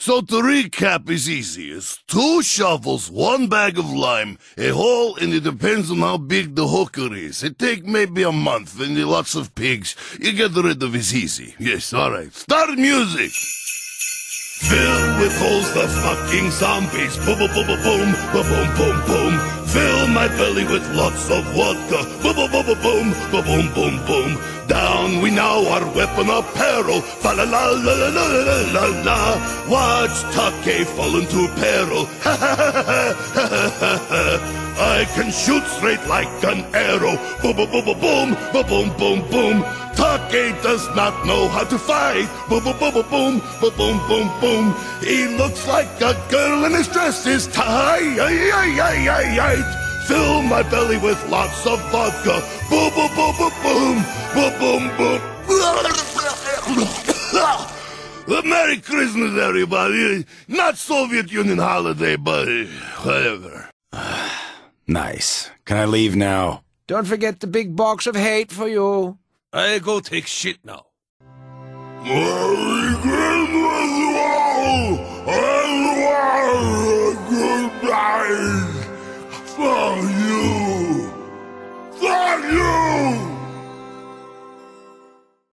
So to recap is easy. It's 2 shovels, 1 bag of lime, a hole, and it depends on how big the hooker is. It take maybe a month and lots of pigs. You get rid of it easy. Yes, alright. Start music! Fill with holes the fucking zombies. Boom, boom, boom, boom, boom, boom, boom, boom, boom. Fill my belly with lots of vodka. Boom, boom, boom, boom, boom, boom, boom, boom. Down we now our weapon apparel. Fa la la la la la la la la. Watch Take fall into peril. Ha ha ha ha ha ha ha. I can shoot straight like an arrow. Boom, boom, boom, boom, boom, boom, boom, boom. Take does not know how to fight. Boom, boom, boom, boom, boom, boom, boom, boom. He looks like a girl and his dress is tight. Fill my belly with lots of vodka. Boom, boom, boom, boom, boom, boom, boom, boom. Merry Christmas, everybody. Not Soviet Union holiday, but whatever. Nice. Can I leave now? Don't forget the big box of hate for you. I go take shit now. Merry Christmas, all, and good night.